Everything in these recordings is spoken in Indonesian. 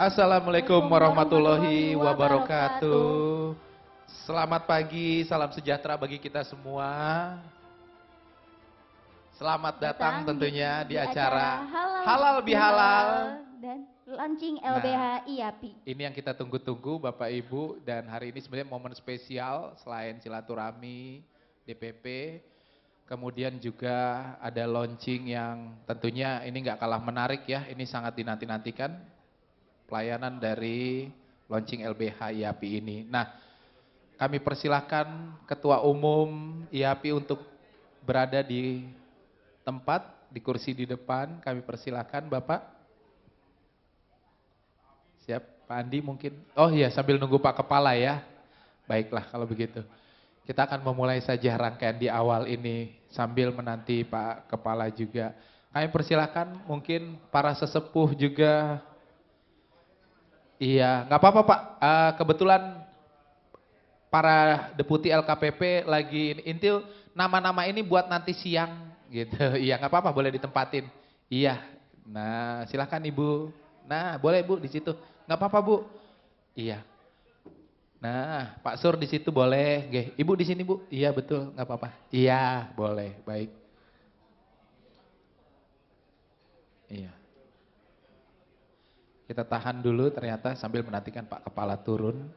Assalamualaikum Assalamualaikum warahmatullahi warahmatullahi wabarakatuh. wabarakatuh. Selamat pagi, salam sejahtera bagi kita semua. Selamat datang Datang tentunya di acara acara Halal Halal Bihalal Bihalal. dan launching LBH Nah, IAPI. ini yang kita tunggu-tunggu Bapak Ibu, dan hari ini sebenarnya momen spesial selain silaturahmi, DPP, kemudian juga ada launching yang tentunya ini nggak kalah menarik ya, ini sangat dinanti-nantikan pelayanan dari launching LBH IAPI ini. Nah, kami persilahkan Ketua Umum IAPI untuk berada di tempat, di kursi di depan. Kami persilahkan Bapak. Siap, Pak Andi mungkin. Oh iya, sambil nunggu Pak Kepala ya. Baiklah kalau begitu. Kita akan memulai saja rangkaian di awal ini sambil menanti Pak Kepala juga. Kami persilahkan mungkin para sesepuh juga. Iya, nggak apa-apa Pak. Kebetulan para deputi LKPP lagi intil nama-nama ini buat nanti siang gitu. Iya, nggak apa-apa, boleh ditempatin. Iya. Nah, silakan Ibu. Nah, boleh Bu di situ. Nggak apa-apa Bu. Iya. Nah, Pak Sur di situ boleh. Oke, Ibu di sini Bu. Iya betul, nggak apa-apa. Iya, boleh. Baik. Iya. Kita tahan dulu ternyata sambil menantikan Pak Kepala turun.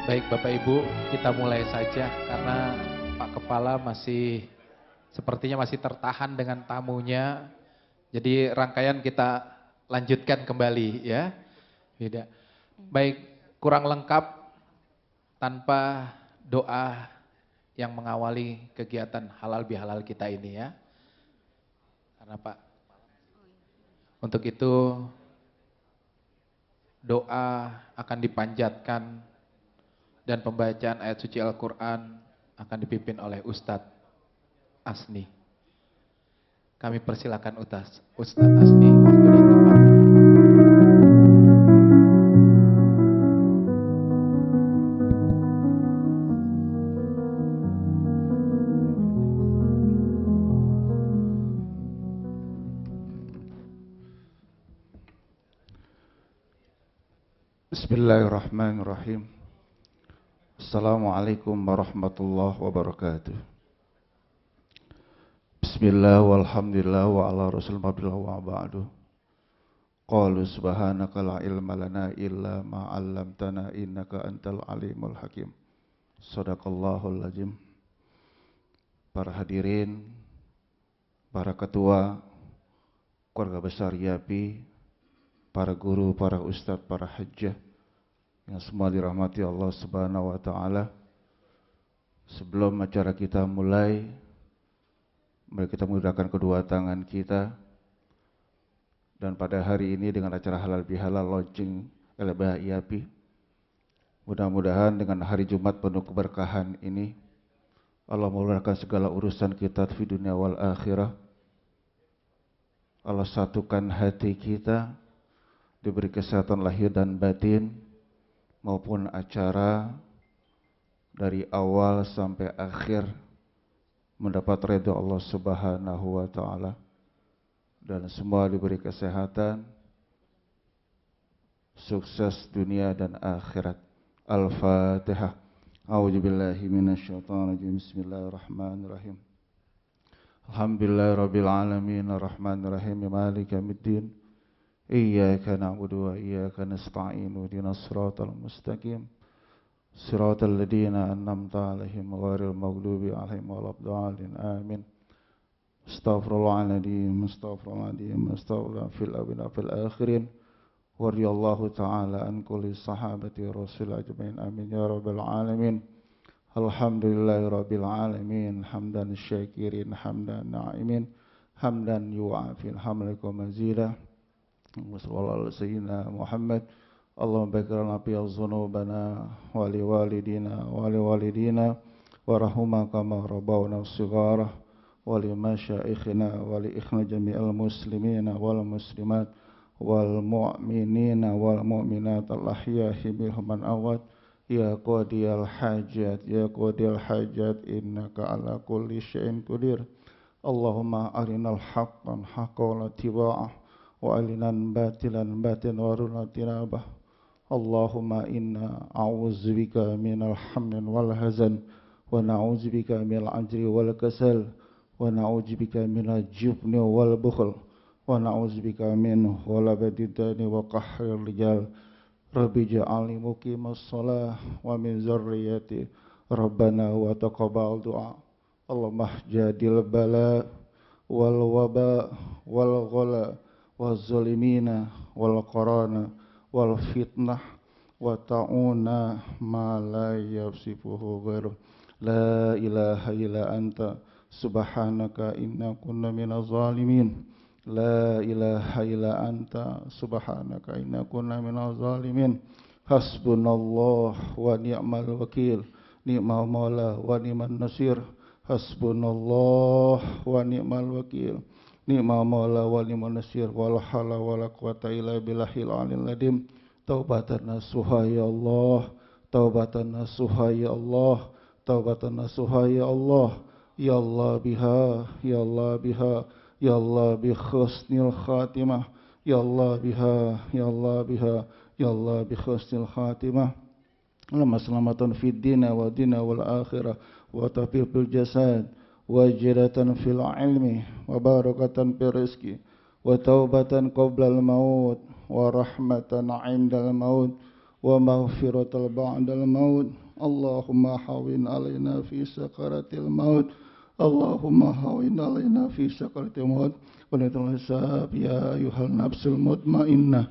Baik Bapak Ibu, kita mulai saja karena Pak Kepala sepertinya masih tertahan dengan tamunya. Jadi rangkaian kita lanjutkan kembali ya. Beda. Baik, kurang lengkap tanpa doa yang mengawali kegiatan halal bihalal kita ini ya. Karena Pak, untuk itu doa akan dipanjatkan dan pembacaan ayat suci Al-Quran akan dipimpin oleh Ustadz Asni. Kami persilakan Ustadz Asni waktu dan tempat. Bismillahirrahmanirrahim. Assalamualaikum warahmatullahi wabarakatuh. Bismillah walhamdulillah wa ala rasul mabillah wa ba'du. Qalu subhanaka la ilma lana illa ma 'allamtana innaka antal alimul hakim. Shadaqallahul azim. Para hadirin, para ketua, keluarga besar YAPI, para guru, para ustadz, para hajjah yang semua dirahmati Allah Subhanahu wa taala. Sebelum acara kita mulai, mari kita menggunakan kedua tangan kita. Dan pada hari ini dengan acara halal bihalal launching LBH YAPI, mudah-mudahan dengan hari Jumat penuh keberkahan ini Allah memudahkan segala urusan kita di dunia wal akhirah. Allah satukan hati kita, diberi kesehatan lahir dan batin, maupun acara dari awal sampai akhir mendapat ridha Allah Subhanahu wa taala, dan semua diberi kesehatan, sukses dunia dan akhirat. Al-Fatihah. A'udzubillahi minasyaitonirrajim. Bismillahirrahmanirrahim. Alhamdulillahirabbil alamin arrahmanir rahim maliki yaumiddin. Iyyaka na'budu wa iyyaka nasta'in ihdinas siratal mustaqim siratal ladzina an'amta 'alaihim ghairil maghdubi 'alaihim waladdallin amin. Astaghfirullahaladzim, astaghfirullahaladzim, astaghfirullah fil awwalin fil akhirin. Wariyallahu ta'ala an kulli sahabati rasul ajmain amin ya rabbal alamin. Alhamdulillahi rabbil alamin, hamdan syakirin, hamdan na'imin, hamdan yu'afil hamdaka mazidah. Wassallallahu sayyidina Muhammad. Allahumma baghfir lana fi dzunubana wa li walidina wa rahumna kama rabbawna shighara wa li masyaikhina wa li ikhwana jami'al muslimina wal muslimat wal mu'minina wal mu'minat al ahya'i minhum man awad. Ya qadiyal hajat innaka ala kulli syai'in qadir. Allahumma arinal haqqan haqqan wa tiba'ah wa alinan batilan waruna tinabah. Allahumma inna a'udzubika minal hamnin wal hazan wa na'udzubika minal ajri wal kasal wa na'udzubika minal jubni wal bukhl wa na'udzubika min ghalabati dani wa qahril rijal. Rabbi ja'alni muqimas shalah wa min dzurriyyati rabbana wa taqabbal du'a. Allahumma jadil bala wal waba wal ghala wal-zalimina wal-qarana wal-fitnah wa ta'una ma la yafsifuhu ghairuh. La ilaha illa anta subhanaka inna kunna minaz zalimin. La ilaha illa anta subhanaka inna kunna minaz zalimin. Hasbunallah wa ni'mal wakil, ni'mal maula wa ni'man nasir. Hasbunallah wa ni'mal wakil, ni'mal maula wa ni'man nasir. Wala haula wala quwata illa billahil aliyil azim. Taubatan nasuha ya Allah, taubatan nasuha ya Allah, taubatan nasuha ya Allah. Ya Allah biha, ya Allah biha, ya Allah bi khusnil khatimah. Ya Allah biha, ya Allah biha, ya Allah bi khusnil khatimah. Allahumma selamatan fid dina wa dina wal akhirah wa tafil jasad wa jiratan fil ilmi wa barakatan fil rizki wa taubatan qabla al maut wa rahmatan 'inda al maut ومغفرة بعد الموت اللهم هون علينا في سكرات الموت اللهم هون علينا في سكرات الموت ونتل الحساب يا أيها النفس المطمئنة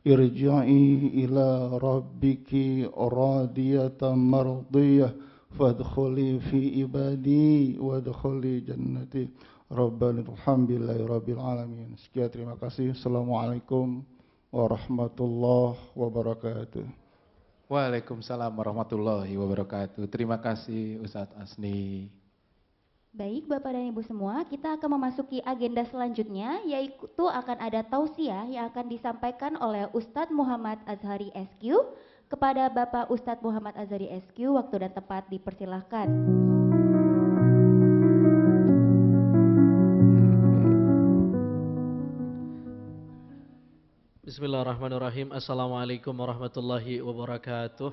ارجعي إلى ربك راضية مرضية فادخلي في عبادي وادخلي جنتي Rabbana alhamdulillahi rabbil alamin. Sekian terima kasih. Assalamualaikum warahmatullahi wabarakatuh. Waalaikumsalam warahmatullahi wabarakatuh. Terima kasih Ustadz Asni. Baik Bapak dan Ibu semua, kita akan memasuki agenda selanjutnya, yaitu akan ada tausiah yang akan disampaikan oleh Ustadz Muhammad Azhari SQ. Kepada Bapak Ustadz Muhammad Azhari SQ, waktu dan tempat dipersilahkan. Bismillahirrahmanirrahim. Assalamualaikum warahmatullahi wabarakatuh.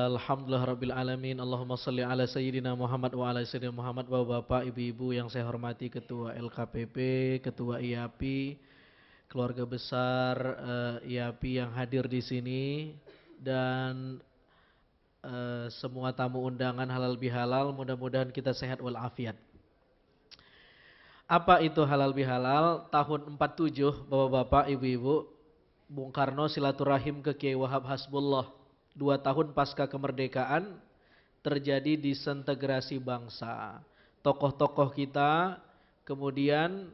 Alhamdulillah rabbil alamin. Allahumma salli ala sayyidina Muhammad wa ala sayyidina Muhammad. Bapak, ibu-ibu yang saya hormati, Ketua LKPP, Ketua IAPI, keluarga besar IAPI yang hadir di sini, dan semua tamu undangan halal bihalal, mudah-mudahan kita sehat walafiat. Apa itu halal bihalal? Tahun 47, bapak-bapak, ibu-ibu, Bung Karno silaturahim ke Kiai Wahab Hasbullah. 2 tahun pasca kemerdekaan terjadi disintegrasi bangsa. Tokoh-tokoh kita kemudian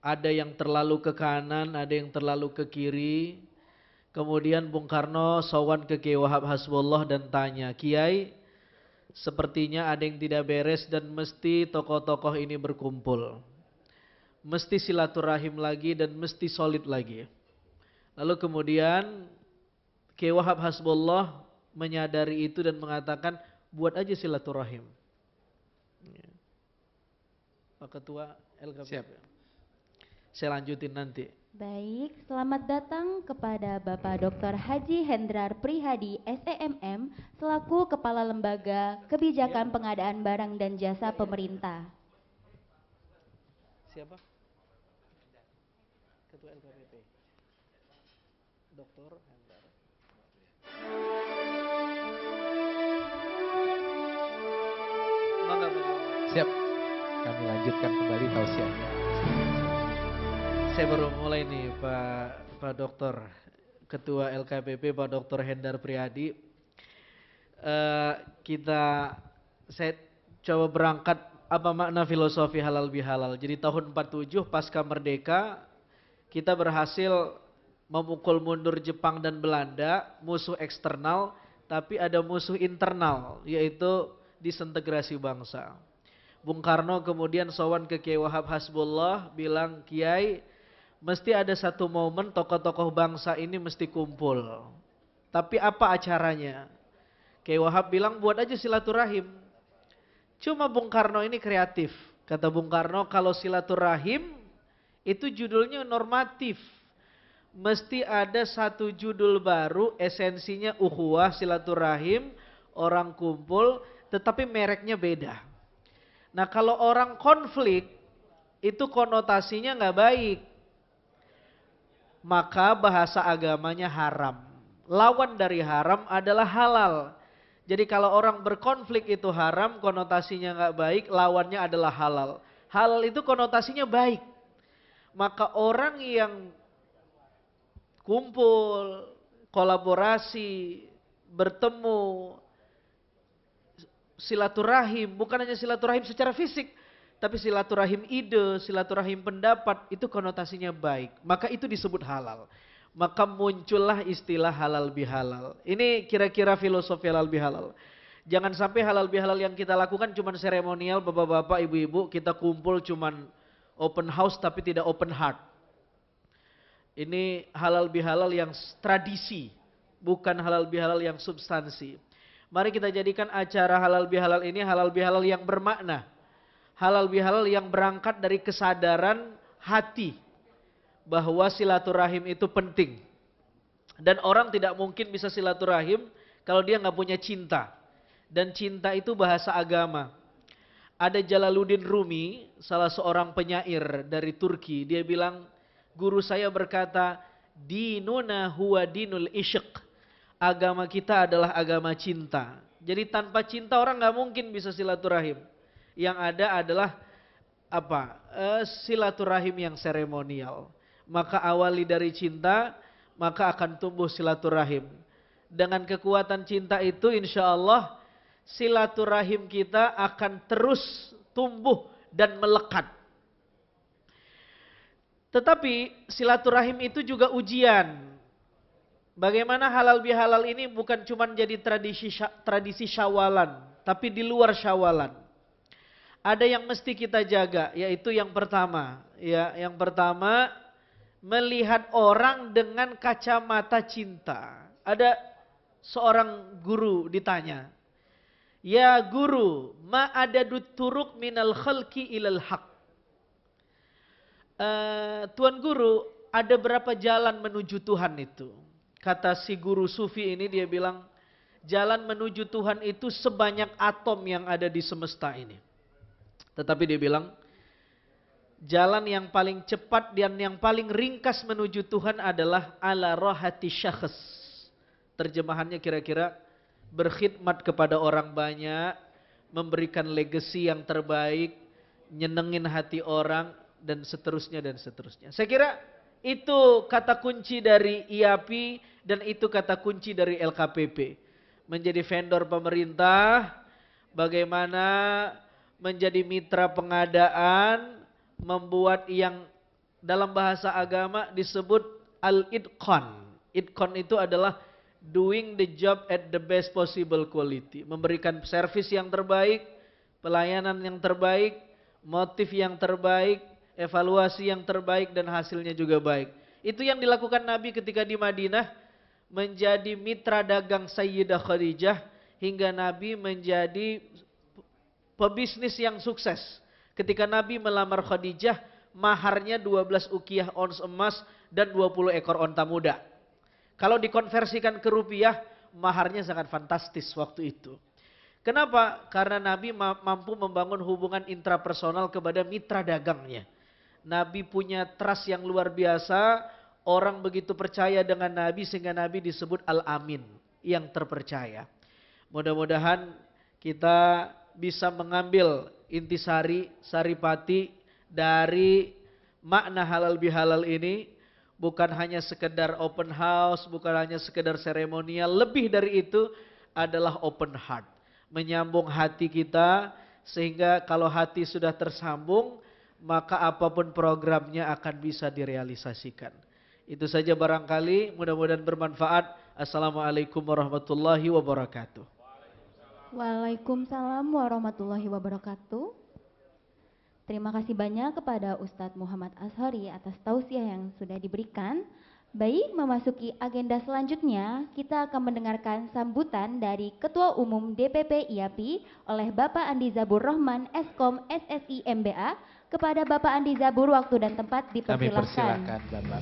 ada yang terlalu ke kanan, ada yang terlalu ke kiri. Kemudian Bung Karno sowan ke Kiai Wahab Hasbullah dan tanya, Kiai, sepertinya ada yang tidak beres dan mesti tokoh-tokoh ini berkumpul. Mesti silaturahim lagi dan mesti solid lagi. Lalu kemudian Kiai Wahab Hasbullah menyadari itu dan mengatakan, buat aja silaturahim. Pak Ketua LKPP. Siap. Saya lanjutin nanti. Baik, selamat datang kepada Bapak Dr. Haji Hendrar Prihadi SEMM selaku Kepala Lembaga Kebijakan Pengadaan Barang dan Jasa Pemerintah. Siapa? Ketua LKPP. Dr. Hendrar. Siap. Kami lanjutkan kembali tausiahnya. Saya baru mulai nih Pak Dokter, Ketua LKPP Pak Dr. Hendrar Prihadi. Saya coba berangkat apa makna filosofi halal bihalal. Jadi tahun 47 pasca merdeka kita berhasil memukul mundur Jepang dan Belanda, musuh eksternal, tapi ada musuh internal, yaitu disintegrasi bangsa. Bung Karno kemudian sowan ke Kiai Wahab Hasbullah, bilang, Kiai, mesti ada satu momen tokoh-tokoh bangsa ini mesti kumpul. Tapi apa acaranya? Kiai Wahab bilang, buat aja silaturahim. Cuma Bung Karno ini kreatif. Kata Bung Karno, kalau silaturahim itu judulnya normatif. Mesti ada satu judul baru, esensinya ukhuwah, silaturahim, orang kumpul, tetapi mereknya beda. Nah kalau orang konflik, itu konotasinya nggak baik. Maka bahasa agamanya haram. Lawan dari haram adalah halal. Jadi kalau orang berkonflik itu haram, konotasinya nggak baik, lawannya adalah halal. Halal itu konotasinya baik. Maka orang yang kumpul, kolaborasi, bertemu, silaturahim, bukan hanya silaturahim secara fisik, tapi silaturahim ide, silaturahim pendapat, itu konotasinya baik. Maka itu disebut halal. Maka muncullah istilah halal bihalal. Ini kira-kira filosofi halal bihalal. Jangan sampai halal bihalal yang kita lakukan cuman seremonial, bapak-bapak, ibu-ibu, kita kumpul cuman open house tapi tidak open heart. Ini halal bihalal yang tradisi, bukan halal bihalal yang substansi. Mari kita jadikan acara halal bihalal ini halal bihalal yang bermakna. Halal bihalal yang berangkat dari kesadaran hati bahwa silaturahim itu penting. Dan orang tidak mungkin bisa silaturahim kalau dia nggak punya cinta. Dan cinta itu bahasa agama. Ada Jalaluddin Rumi, salah seorang penyair dari Turki, dia bilang, guru saya berkata, dinuna huwa dinul isyq. Agama kita adalah agama cinta. Jadi tanpa cinta orang nggak mungkin bisa silaturahim. Yang ada adalah apa? Silaturahim yang seremonial. Maka awali dari cinta, maka akan tumbuh silaturahim. Dengan kekuatan cinta itu insya Allah silaturahim kita akan terus tumbuh dan melekat. Tetapi silaturahim itu juga ujian. Bagaimana halal bihalal ini bukan cuma jadi tradisi syawalan, tapi di luar syawalan. Ada yang mesti kita jaga, yaitu yang pertama. Ya, yang pertama melihat orang dengan kacamata cinta. Ada seorang guru ditanya, ya guru, ma adadut turuk minal khalqi ilal haq. Tuan guru, ada berapa jalan menuju Tuhan itu? Kata si guru sufi ini, dia bilang, jalan menuju Tuhan itu sebanyak atom yang ada di semesta ini. Tetapi dia bilang, jalan yang paling cepat dan yang paling ringkas menuju Tuhan adalah ala rohati syakhs. Terjemahannya kira-kira berkhidmat kepada orang banyak, memberikan legacy yang terbaik, nyenengin hati orang, dan seterusnya dan seterusnya. Saya kira itu kata kunci dari IAPI dan itu kata kunci dari LKPP. Menjadi vendor pemerintah, bagaimana menjadi mitra pengadaan, membuat yang dalam bahasa agama disebut al-idqan. Idqan itu adalah doing the job at the best possible quality. Memberikan servis yang terbaik, pelayanan yang terbaik, motif yang terbaik, evaluasi yang terbaik dan hasilnya juga baik. Itu yang dilakukan Nabi ketika di Madinah, menjadi mitra dagang Sayyidah Khadijah hingga Nabi menjadi pebisnis yang sukses. Ketika Nabi melamar Khadijah, maharnya 12 ukiyah ons emas dan 20 ekor onta muda. Kalau dikonversikan ke rupiah, maharnya sangat fantastis waktu itu. Kenapa? Karena Nabi mampu membangun hubungan intrapersonal kepada mitra dagangnya. Nabi punya trust yang luar biasa, orang begitu percaya dengan Nabi sehingga Nabi disebut Al-Amin, yang terpercaya. Mudah-mudahan kita bisa mengambil intisari, saripati dari makna halal bihalal ini. Bukan hanya sekedar open house, bukan hanya sekedar seremonial, lebih dari itu adalah open heart. Menyambung hati kita, sehingga kalau hati sudah tersambung, maka apapun programnya akan bisa direalisasikan. Itu saja barangkali, mudah-mudahan bermanfaat. Assalamualaikum warahmatullahi wabarakatuh. Waalaikumsalam warahmatullahi wabarakatuh. Terima kasih banyak kepada Ustadz Muhammad Azhari atas tausiah yang sudah diberikan. Baik, memasuki agenda selanjutnya, kita akan mendengarkan sambutan dari Ketua Umum DPP IAPI oleh Bapak Andi Zabur Rahman, Eskom SSI MBA. Kepada Bapak Andi Zabur, waktu dan tempat dipersilahkan. Kami persilahkan Bapak.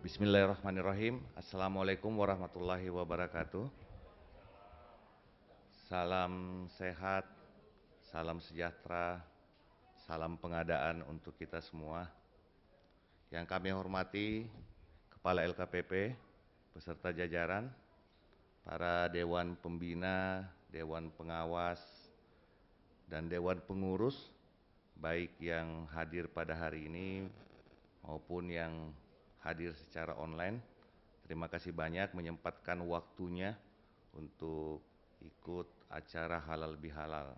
Bismillahirrahmanirrahim. Assalamualaikum warahmatullahi wabarakatuh. Salam sehat, salam sejahtera, salam pengadaan untuk kita semua. Yang kami hormati Kepala LKPP, beserta jajaran, para Dewan Pembina, Dewan Pengawas, dan Dewan Pengurus, baik yang hadir pada hari ini maupun yang hadir secara online. Terima kasih banyak menyempatkan waktunya untuk ikut acara halal bihalal.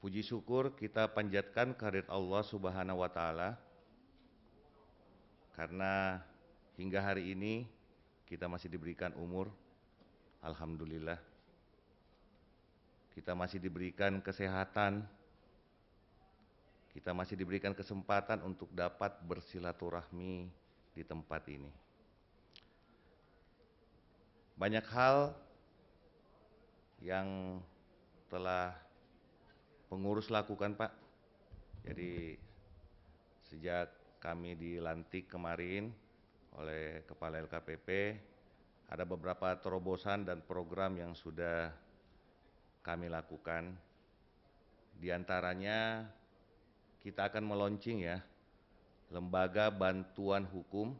Puji syukur kita panjatkan kehadirat Allah Subhanahu wa taala karena hingga hari ini kita masih diberikan umur, alhamdulillah. Kita masih diberikan kesehatan, kita masih diberikan kesempatan untuk dapat bersilaturahmi di tempat ini. Banyak hal yang telah pengurus lakukan, Pak. Jadi sejak kami dilantik kemarin oleh Kepala LKPP, ada beberapa terobosan dan program yang sudah kami lakukan. Di antaranya kita akan meluncing ya, Lembaga Bantuan Hukum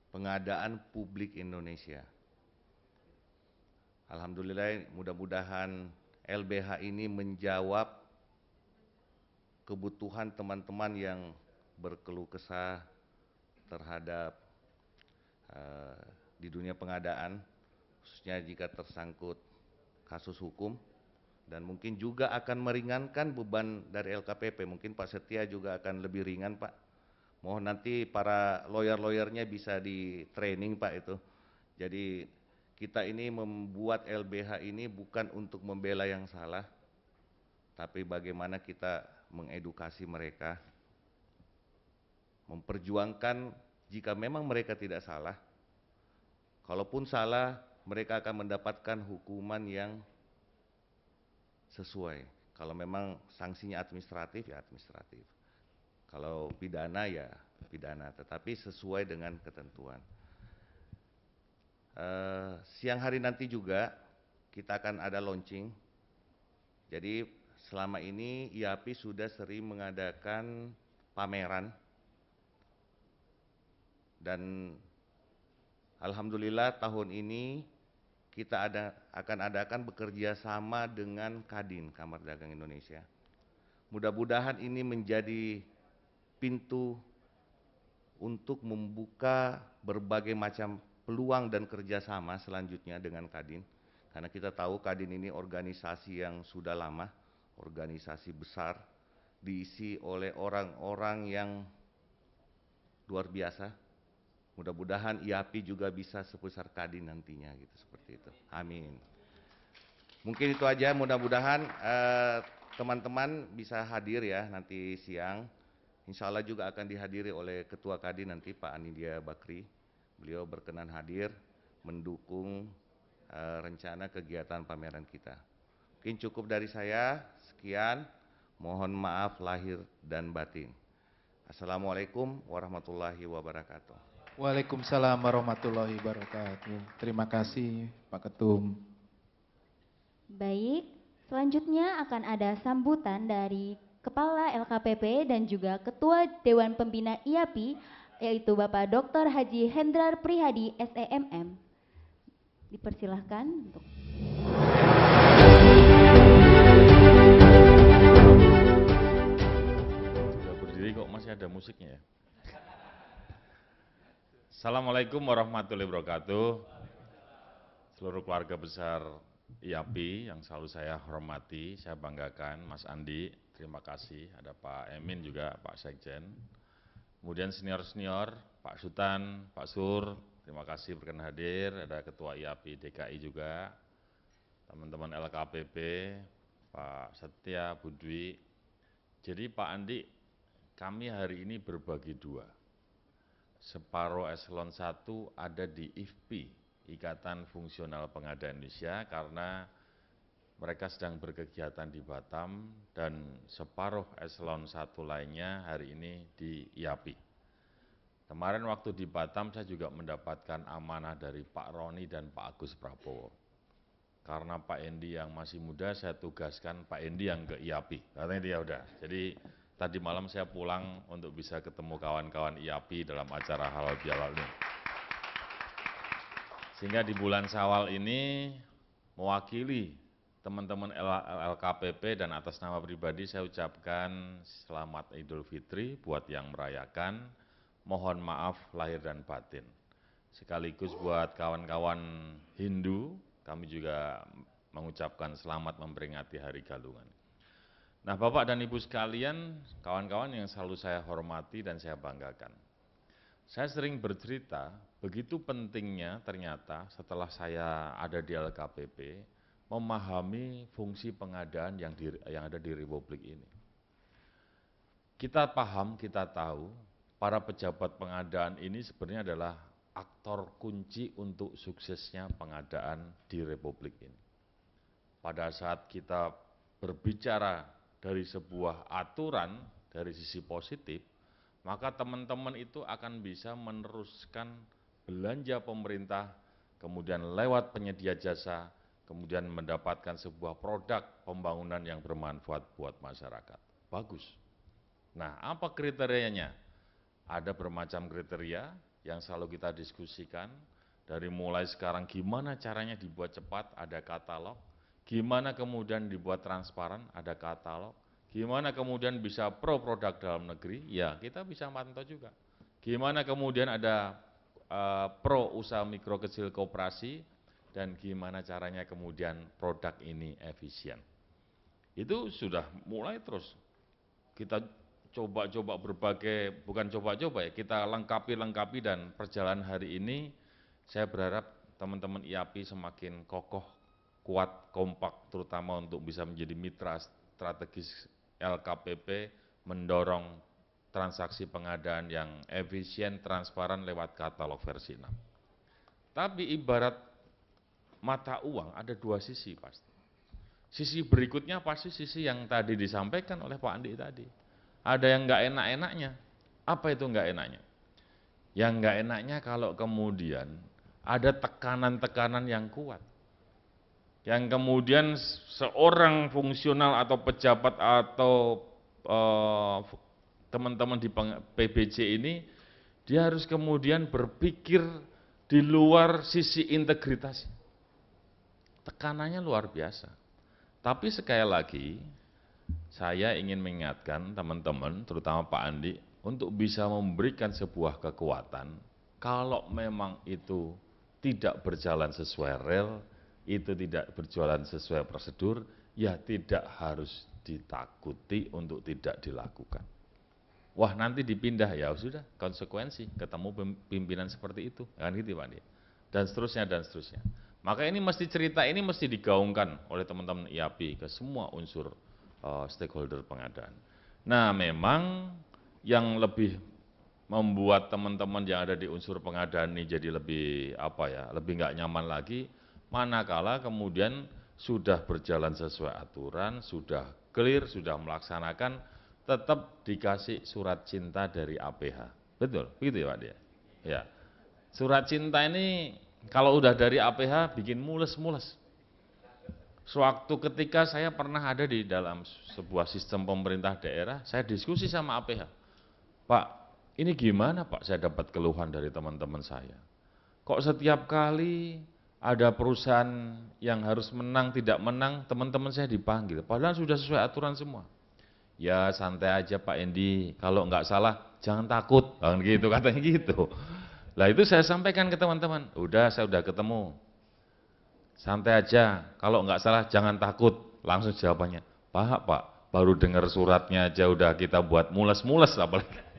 Pengadaan Publik Indonesia. Alhamdulillah, mudah-mudahan LBH ini menjawab kebutuhan teman-teman yang berkeluh kesah terhadap di dunia pengadaan, khususnya jika tersangkut kasus hukum, dan mungkin juga akan meringankan beban dari LKPP. Mungkin Pak Setia juga akan lebih ringan, Pak. Mohon nanti para lawyer-lawyernya bisa di training, Pak, itu. Jadi kita ini membuat LBH ini bukan untuk membela yang salah, tapi bagaimana kita mengedukasi mereka, memperjuangkan jika memang mereka tidak salah. Kalaupun salah, mereka akan mendapatkan hukuman yang sesuai. Kalau memang sanksinya administratif, ya administratif. Kalau pidana, ya pidana, tetapi sesuai dengan ketentuan. Siang hari nanti juga kita akan ada launching. Jadi selama ini IAPI sudah sering mengadakan pameran, dan alhamdulillah tahun ini kita akan adakan bekerja sama dengan Kadin, Kamar Dagang Indonesia. Mudah-mudahan ini menjadi pintu untuk membuka berbagai macam peluang dan kerjasama selanjutnya dengan Kadin. Karena kita tahu Kadin ini organisasi yang sudah lama, organisasi besar, diisi oleh orang-orang yang luar biasa. Mudah-mudahan IAPI juga bisa sebesar Kadin nantinya, gitu, seperti itu. Amin. Mungkin itu aja, mudah-mudahan teman-teman bisa hadir ya nanti siang. Insya Allah juga akan dihadiri oleh Ketua Kadin nanti Pak Anindya Bakri. Beliau berkenan hadir mendukung rencana kegiatan pameran kita. Mungkin cukup dari saya, sekian. Mohon maaf lahir dan batin. Assalamualaikum warahmatullahi wabarakatuh. Waalaikumsalam warahmatullahi wabarakatuh. Terima kasih Pak Ketum. Baik, selanjutnya akan ada sambutan dari Kepala LKPP dan juga Ketua Dewan Pembina IAPI, yaitu Bapak Dr. Haji Hendrar Prihadi, SEMM. Dipersilahkan untuk sudah berdiri kok masih ada musiknya ya. Assalamualaikum warahmatullahi wabarakatuh. Seluruh keluarga besar IAPI yang selalu saya hormati, saya banggakan, Mas Andi, terima kasih. Ada Pak Emin juga, Pak Sekjen. Kemudian senior-senior, Pak Sultan, Pak Sur, terima kasih berkenan hadir. Ada Ketua IAPI DKI juga, teman-teman LKPP, Pak Setia, Bu Dwi. Jadi Pak Andi, kami hari ini berbagi dua. Separuh eselon 1 ada di IFPI, Ikatan Fungsional Pengadaan Indonesia, karena mereka sedang berkegiatan di Batam, dan separuh eselon 1 lainnya hari ini di IAPI. Kemarin waktu di Batam saya juga mendapatkan amanah dari Pak Roni dan Pak Agus Prabowo. Karena Pak Endi yang masih muda, saya tugaskan Pak Endi yang ke IAPI. Katanya dia udah. Jadi tadi malam saya pulang untuk bisa ketemu kawan-kawan IAPI dalam acara halal bihalal ini. Sehingga di bulan Syawal ini mewakili teman-teman LKPP dan atas nama pribadi saya ucapkan selamat Idul Fitri buat yang merayakan. Mohon maaf lahir dan batin. Sekaligus buat kawan-kawan Hindu, kami juga mengucapkan selamat memperingati Hari Galungan. Nah, Bapak dan Ibu sekalian, kawan-kawan yang selalu saya hormati dan saya banggakan. Saya sering bercerita, begitu pentingnya ternyata setelah saya ada di LKPP, memahami fungsi pengadaan yang ada di Republik ini. Kita paham, kita tahu, para pejabat pengadaan ini sebenarnya adalah aktor kunci untuk suksesnya pengadaan di Republik ini. Pada saat kita berbicara dari sebuah aturan dari sisi positif, maka teman-teman itu akan bisa meneruskan belanja pemerintah, kemudian lewat penyedia jasa, kemudian mendapatkan sebuah produk pembangunan yang bermanfaat buat masyarakat. Bagus. Nah, apa kriterianya? Ada bermacam kriteria yang selalu kita diskusikan, dari mulai sekarang gimana caranya dibuat cepat, ada katalog, gimana kemudian dibuat transparan, ada katalog, gimana kemudian bisa pro produk dalam negeri, ya kita bisa pantau juga. Gimana kemudian ada pro usaha mikro kecil koperasi, dan gimana caranya kemudian produk ini efisien. Itu sudah mulai terus. Kita coba-coba berbagai, bukan coba-coba ya, kita lengkapi dan perjalanan hari ini saya berharap teman-teman IAPI semakin kokoh, kuat, kompak, terutama untuk bisa menjadi mitra strategis LKPP, mendorong transaksi pengadaan yang efisien, transparan lewat katalog versi 6. Tapi ibarat mata uang ada dua sisi pasti. Sisi berikutnya pasti sisi yang tadi disampaikan oleh Pak Andi tadi. Ada yang nggak enak-enaknya. Apa itu nggak enaknya? Yang nggak enaknya kalau kemudian ada tekanan-tekanan yang kuat. Yang kemudian seorang fungsional atau pejabat atau teman-teman di PBJ ini, dia harus kemudian berpikir di luar sisi integritas. Tekanannya luar biasa. Tapi sekali lagi, saya ingin mengingatkan teman-teman, terutama Pak Andi, untuk bisa memberikan sebuah kekuatan, kalau memang itu tidak berjalan sesuai rel, itu tidak berjalan sesuai prosedur, ya tidak harus ditakuti untuk tidak dilakukan. Wah nanti dipindah, ya sudah, konsekuensi, ketemu pimpinan seperti itu, kan gitu Pak Andi. Dan seterusnya, dan seterusnya. Maka ini cerita ini mesti digaungkan oleh teman-teman IAPI ke semua unsur stakeholder pengadaan. Nah memang yang lebih membuat teman-teman yang ada di unsur pengadaan ini jadi lebih lebih nggak nyaman lagi, manakala kemudian sudah berjalan sesuai aturan, sudah clear, sudah melaksanakan, tetap dikasih surat cinta dari APH. Betul, begitu ya Pak dia? Ya. Surat cinta ini kalau udah dari APH bikin mules-mules. Sewaktu ketika saya pernah ada di dalam sebuah sistem pemerintah daerah, saya diskusi sama APH. Pak, ini gimana Pak, saya dapat keluhan dari teman-teman saya. Kok setiap kali ada perusahaan yang harus menang, tidak menang, teman-teman saya dipanggil. Padahal sudah sesuai aturan semua. Ya santai aja Pak Endi, kalau nggak salah jangan takut, gitu katanya gitu. Lah itu saya sampaikan ke teman-teman, saya udah ketemu. Santai aja, kalau nggak salah jangan takut. Langsung jawabannya, Pak, baru dengar suratnya aja udah kita buat mules-mules apalagi.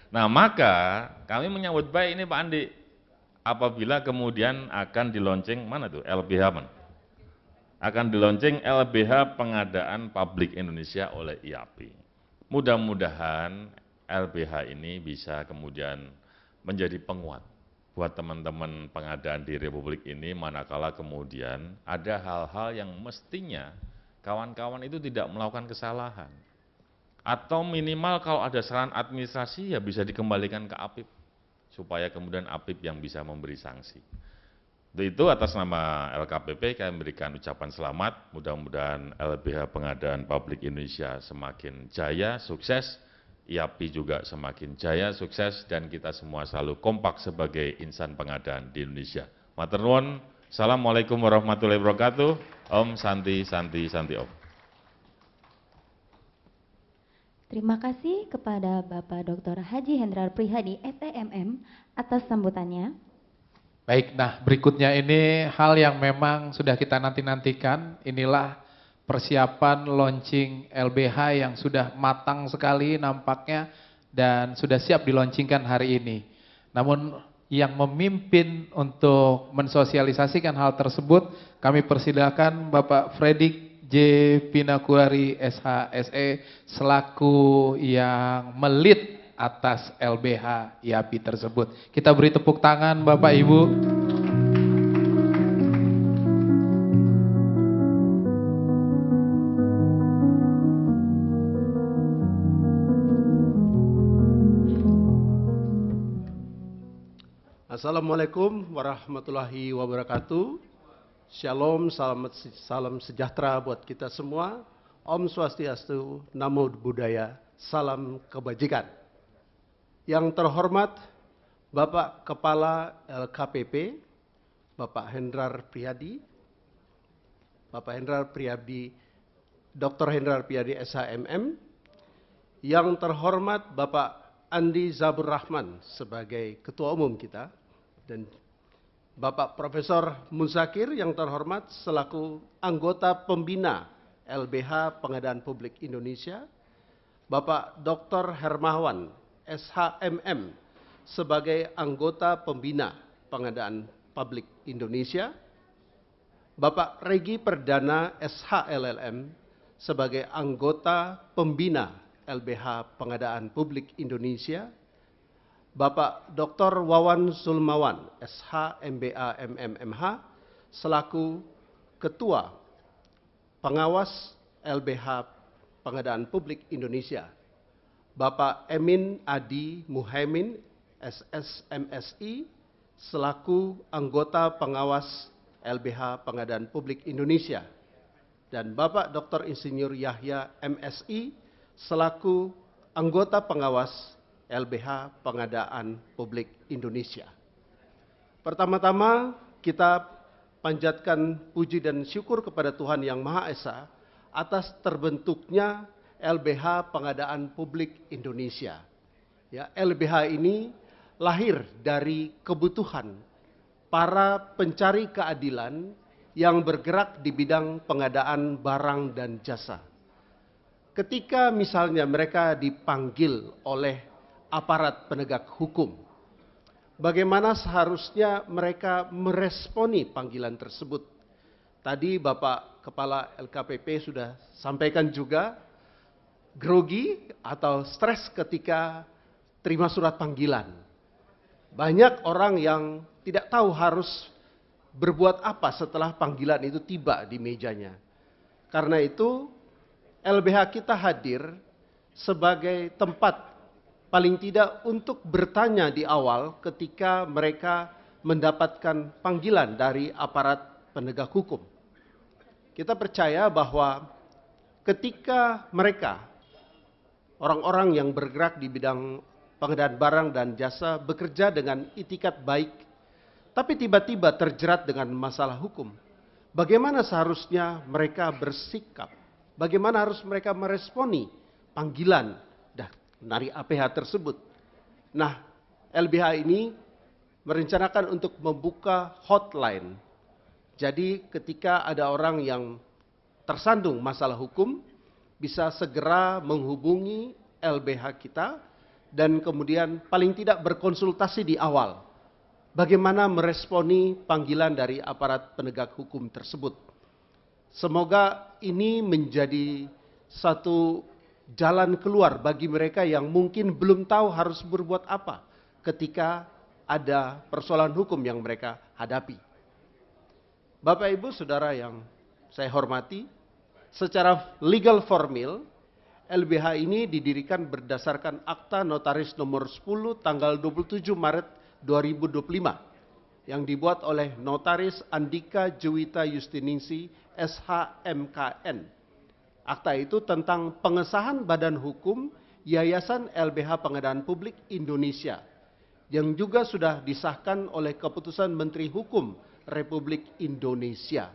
Nah maka kami menyambut baik ini Pak Andi, apabila kemudian akan dilaunching LBH akan dilaunching LBH Pengadaan Publik Indonesia oleh IAPI. Mudah-mudahan LBH ini bisa kemudian menjadi penguat buat teman-teman pengadaan di Republik ini, manakala kemudian ada hal-hal yang mestinya kawan-kawan itu tidak melakukan kesalahan. Atau minimal kalau ada kesalahan administrasi ya bisa dikembalikan ke APIP, supaya kemudian APIP yang bisa memberi sanksi. Itu atas nama LKPP kami memberikan ucapan selamat, mudah-mudahan LBH Pengadaan Publik Indonesia semakin jaya, sukses, IAPI juga semakin jaya, sukses, dan kita semua selalu kompak sebagai insan pengadaan di Indonesia. Matur nuwun, assalamualaikum warahmatullahi wabarakatuh, Om Santi Santi Santi Om. Terima kasih kepada Bapak Dr. Haji Hendrar Prihadi, STMM, atas sambutannya. Baik, nah berikutnya ini hal yang memang sudah kita nanti-nantikan, inilah persiapan launching LBH yang sudah matang sekali nampaknya dan sudah siap dilaunchingkan hari ini. Namun yang memimpin untuk mensosialisasikan hal tersebut, kami persilakan Bapak Fredrik J. Pinakuari SHSE selaku yang melit atas LBH IAPI tersebut. Kita beri tepuk tangan Bapak Ibu. Assalamualaikum warahmatullahi wabarakatuh. Shalom, salam sejahtera buat kita semua. Om Swastiastu, Namo Buddhaya, salam kebajikan. Yang terhormat Bapak Kepala LKPP, Bapak Hendrar Priyadi, Dr. Hendrar Priyadi SHMM. Yang terhormat Bapak Andi Zabur Rahman sebagai Ketua Umum kita, dan Bapak Profesor Muzakir yang terhormat selaku anggota pembina LBH Pengadaan Publik Indonesia, Bapak Dr. Hermawan SHMM sebagai anggota pembina Pengadaan Publik Indonesia, Bapak Regi Perdana SHLLM sebagai anggota pembina LBH Pengadaan Publik Indonesia, Bapak Dr. Wawan Zulmawan SHMBA MMMH selaku Ketua Pengawas LBH Pengadaan Publik Indonesia, Bapak Emin Adi Muhaimin SSMSI selaku Anggota Pengawas LBH Pengadaan Publik Indonesia, dan Bapak Dr. Insinyur Yahya MSI selaku Anggota Pengawas LBH Pengadaan Publik Indonesia. Pertama-tama kita panjatkan puji dan syukur kepada Tuhan Yang Maha Esa atas terbentuknya LBH Pengadaan Publik Indonesia. Ya, LBH ini lahir dari kebutuhan para pencari keadilan yang bergerak di bidang pengadaan barang dan jasa. Ketika misalnya mereka dipanggil oleh aparat penegak hukum, bagaimana seharusnya mereka meresponi panggilan tersebut? Tadi Bapak Kepala LKPP sudah sampaikan juga, grogi atau stres ketika terima surat panggilan. Banyak orang yang tidak tahu harus berbuat apa setelah panggilan itu tiba di mejanya. Karena itu LBH kita hadir sebagai tempat paling tidak untuk bertanya di awal ketika mereka mendapatkan panggilan dari aparat penegak hukum. Kita percaya bahwa ketika mereka, orang-orang yang bergerak di bidang pengadaan barang dan jasa, bekerja dengan itikat baik, tapi tiba-tiba terjerat dengan masalah hukum, bagaimana seharusnya mereka bersikap? Bagaimana harus mereka meresponi panggilan dari APH tersebut? Nah, LBH ini merencanakan untuk membuka hotline. Jadi ketika ada orang yang tersandung masalah hukum, bisa segera menghubungi LBH kita dan kemudian paling tidak berkonsultasi di awal. Bagaimana meresponi panggilan dari aparat penegak hukum tersebut. Semoga ini menjadi satu jalan keluar bagi mereka yang mungkin belum tahu harus berbuat apa ketika ada persoalan hukum yang mereka hadapi. Bapak Ibu Saudara yang saya hormati, secara legal formil, LBH ini didirikan berdasarkan Akta Notaris nomor 10 tanggal 27 Maret 2025 yang dibuat oleh Notaris Andika Juwita Yustiningsi SHMKN. Akta itu tentang pengesahan badan hukum Yayasan LBH Pengadaan Publik Indonesia yang juga sudah disahkan oleh Keputusan Menteri Hukum Republik Indonesia.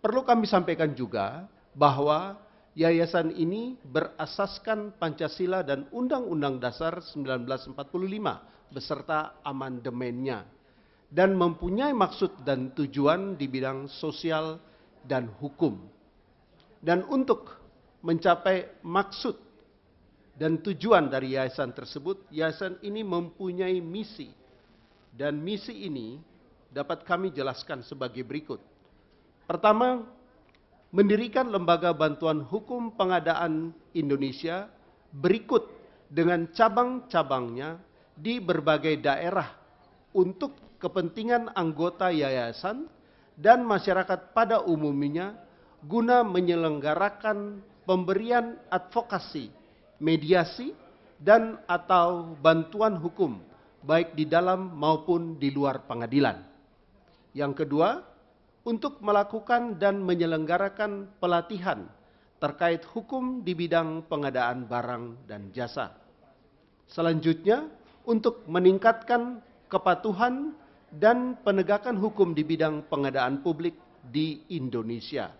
Perlu kami sampaikan juga bahwa yayasan ini berasaskan Pancasila dan Undang-Undang Dasar 1945 beserta amandemennya dan mempunyai maksud dan tujuan di bidang sosial dan hukum. Dan untuk mencapai maksud dan tujuan dari yayasan tersebut, yayasan ini mempunyai misi. Dan misi ini dapat kami jelaskan sebagai berikut. Pertama, mendirikan lembaga bantuan hukum pengadaan Indonesia berikut dengan cabang-cabangnya di berbagai daerah untuk kepentingan anggota yayasan dan masyarakat pada umumnya guna menyelenggarakan pemberian advokasi, mediasi, dan atau bantuan hukum baik di dalam maupun di luar pengadilan. Yang kedua, untuk melakukan dan menyelenggarakan pelatihan terkait hukum di bidang pengadaan barang dan jasa. Selanjutnya, untuk meningkatkan kepatuhan dan penegakan hukum di bidang pengadaan publik di Indonesia.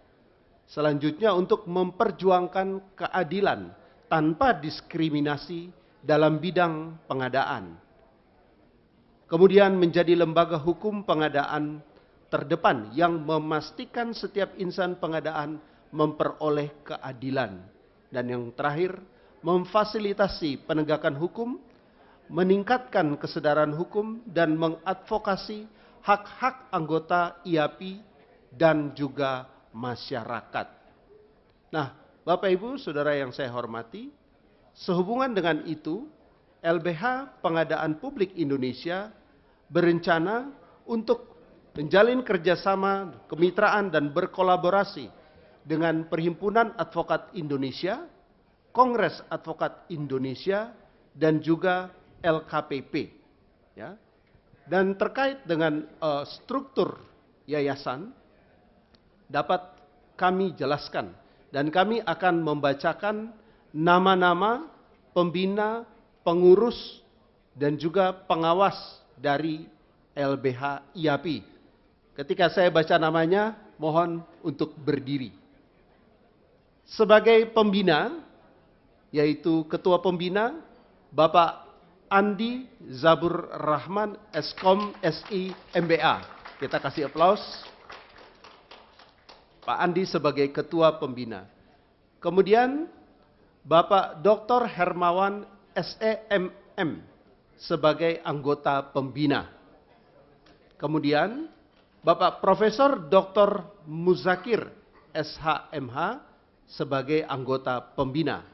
Selanjutnya, untuk memperjuangkan keadilan tanpa diskriminasi dalam bidang pengadaan. Kemudian menjadi lembaga hukum pengadaan terdepan yang memastikan setiap insan pengadaan memperoleh keadilan. Dan yang terakhir, memfasilitasi penegakan hukum, meningkatkan kesadaran hukum, dan mengadvokasi hak-hak anggota IAPI dan juga masyarakat. Nah, Bapak Ibu, Saudara yang saya hormati, sehubungan dengan itu, LBH Pengadaan Publik Indonesia berencana untuk menjalin kerjasama, kemitraan, dan berkolaborasi dengan Perhimpunan Advokat Indonesia, Kongres Advokat Indonesia, dan juga LKPP. Ya. Dan terkait dengan struktur yayasan, dapat kami jelaskan. Dan kami akan membacakan nama-nama pembina, pengurus, dan juga pengawas dari LBH IAPI. Ketika saya baca namanya, mohon untuk berdiri. Sebagai pembina, yaitu Ketua Pembina, Bapak Andi Zabur Rahman, Eskom SI MBA. Kita kasih aplaus. Pak Andi sebagai Ketua Pembina. Kemudian Bapak Dr. Hermawan SEMM sebagai anggota pembina. Kemudian Bapak Profesor Dr. Muzakir SHMH sebagai anggota pembina.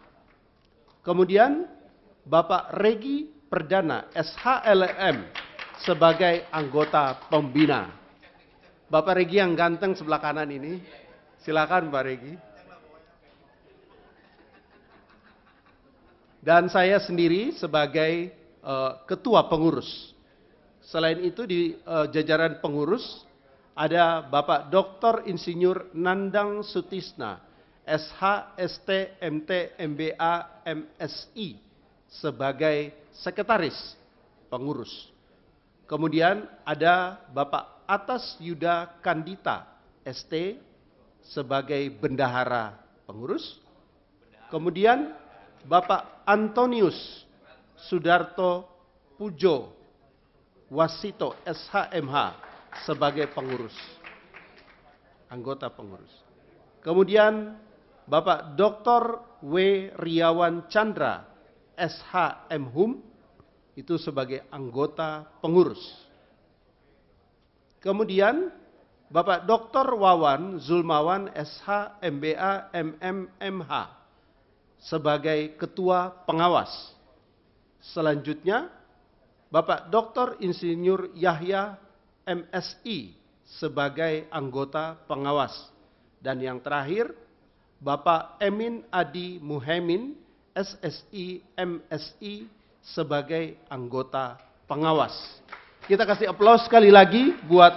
Kemudian Bapak Regi Perdana SHLM sebagai anggota pembina. Bapak Regi yang ganteng sebelah kanan ini, silakan Pak Regi. Dan saya sendiri sebagai ketua pengurus. Selain itu di jajaran pengurus ada Bapak Dr. Insinyur Nandang Sutisna, SH, ST, MT, MBA, MSI sebagai sekretaris pengurus. Kemudian ada Bapak Atas Yuda Kandita, ST sebagai bendahara pengurus. Kemudian Bapak Antonius Sudarto Pujo Wasito SHMH sebagai pengurus, anggota pengurus. Kemudian Bapak Dr. W. Riawan Chandra SHMHum itu sebagai anggota pengurus. Kemudian Bapak Dr. Wawan Zulmawan SH MBA MMMH sebagai ketua pengawas. Selanjutnya Bapak Dr. Insinyur Yahya MSI sebagai anggota pengawas. Dan yang terakhir Bapak Emin Adi Muhaimin SSI MSI sebagai anggota pengawas. Kita kasih aplaus sekali lagi buat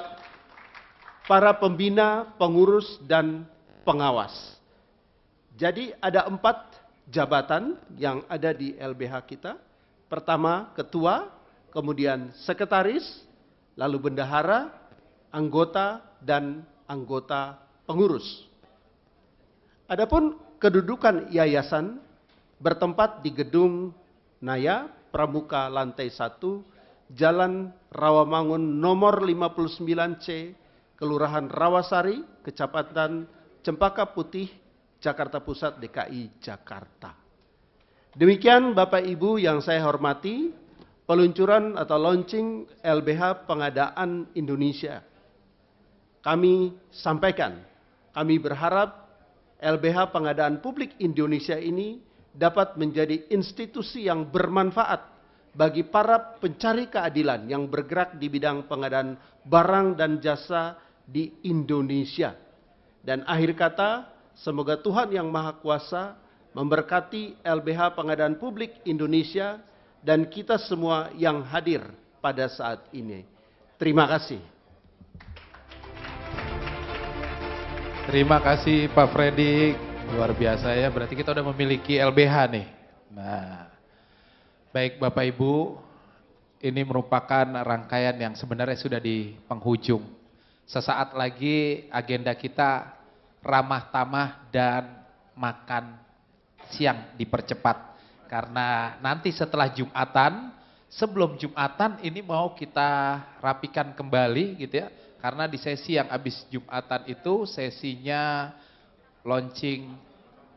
para pembina, pengurus, dan pengawas. Jadi ada 4 jabatan yang ada di LBH kita. Pertama ketua, kemudian sekretaris, lalu bendahara, anggota, dan anggota pengurus. Adapun kedudukan yayasan bertempat di Gedung Naya Pramuka lantai 1, Jalan Rawamangun nomor 59C, Kelurahan Rawasari, Kecamatan Cempaka Putih, Jakarta Pusat, DKI Jakarta. Demikian Bapak Ibu yang saya hormati, peluncuran atau launching LBH Pengadaan Indonesia. Kami sampaikan, kami berharap LBH Pengadaan Publik Indonesia ini dapat menjadi institusi yang bermanfaat bagi para pencari keadilan yang bergerak di bidang pengadaan barang dan jasa di Indonesia. Dan akhir kata, semoga Tuhan Yang Maha Kuasa memberkati LBH Pengadaan Publik Indonesia dan kita semua yang hadir pada saat ini. Terima kasih. Terima kasih Pak Freddy, luar biasa ya, berarti kita udah memiliki LBH nih. Nah, baik Bapak Ibu, ini merupakan rangkaian yang sebenarnya sudah di penghujung. Sesaat lagi agenda kita ramah tamah dan makan siang dipercepat. Karena nanti setelah Jumatan, sebelum Jumatan ini mau kita rapikan kembali gitu ya. Karena di sesi yang habis Jumatan itu sesinya launching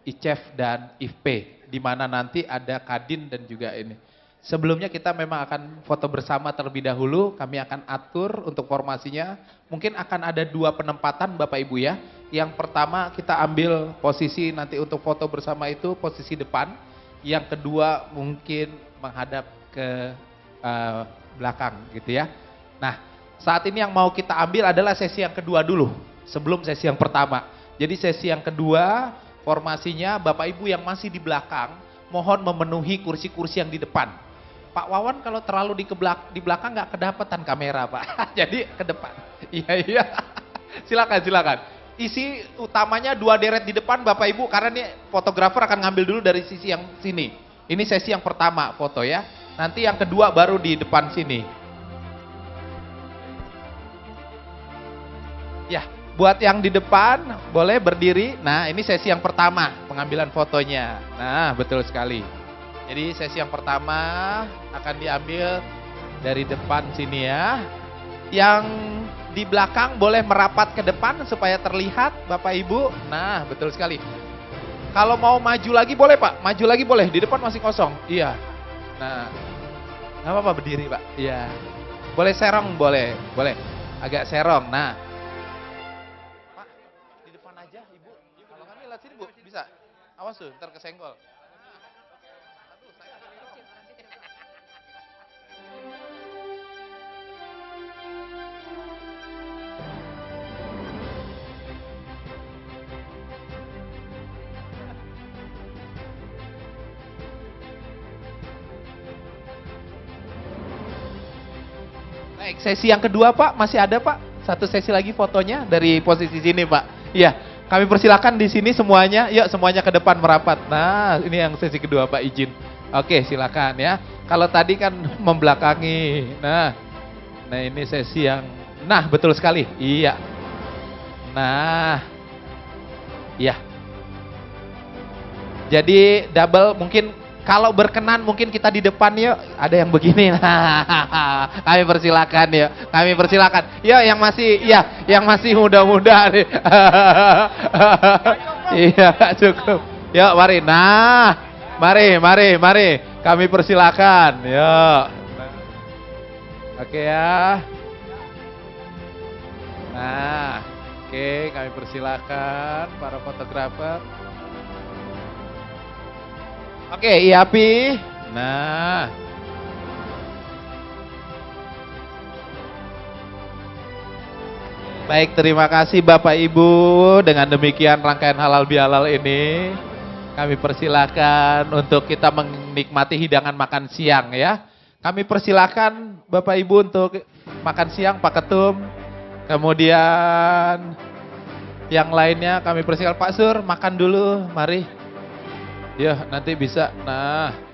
ICEF dan IFP. Di mana nanti ada Kadin dan juga ini. Sebelumnya kita memang akan foto bersama terlebih dahulu, kami akan atur untuk formasinya. Mungkin akan ada 2 penempatan Bapak Ibu ya. Yang pertama kita ambil posisi nanti untuk foto bersama itu posisi depan. Yang kedua mungkin menghadap ke belakang gitu ya. Nah saat ini yang mau kita ambil adalah sesi yang kedua dulu, sebelum sesi yang pertama. Jadi sesi yang kedua formasinya Bapak Ibu yang masih di belakang, mohon memenuhi kursi-kursi yang di depan. Pak Wawan kalau terlalu di belakang nggak kedapatan kamera Pak, jadi ke depan. Iya, silakan. Isi utamanya 2 deret di depan Bapak Ibu, karena nih fotografer akan ngambil dulu dari sisi yang sini. Ini sesi yang pertama foto ya, nanti yang kedua baru di depan sini. Ya, buat yang di depan boleh berdiri. Nah ini sesi yang pertama pengambilan fotonya. Nah betul sekali. Jadi sesi yang pertama akan diambil dari depan sini ya. Yang di belakang boleh merapat ke depan supaya terlihat Bapak Ibu. Nah betul sekali. Kalau mau maju lagi boleh Pak, maju lagi boleh. Di depan masih kosong. Iya. Nah, nggak apa-apa berdiri Pak. Iya. Boleh serong, boleh. Agak serong. Nah, Pak di depan aja Ibu. Kalau kami lihat sini Bu, bisa. Awas tuh, ntar kesenggol. Baik, sesi yang kedua Pak, masih ada Pak? Satu sesi lagi fotonya dari posisi sini Pak. Iya, kami persilakan di sini semuanya, yuk semuanya ke depan merapat. Nah, ini yang sesi kedua Pak, izin. Oke, silakan ya. Kalau tadi kan membelakangi. Nah ini sesi yang, nah betul sekali. Iya. Nah, iya. Jadi double mungkin. Kalau berkenan mungkin kita di depan yuk, ada yang begini. Kami persilakan yuk, kami persilakan. Yuk yang masih muda-muda nih. Iya cukup. Yuk mari. Nah, mari. Kami persilakan. Yuk. Oke ya. Nah, oke kami persilakan para fotografer. Oke, IAPI. Nah. Baik, terima kasih Bapak Ibu. Dengan demikian rangkaian halal bihalal ini kami persilakan untuk kita menikmati hidangan makan siang ya. Kami persilakan Bapak Ibu untuk makan siang Pak Ketum. Kemudian yang lainnya kami persilakan Pak Sur makan dulu, mari. Ya, nanti bisa. Nah.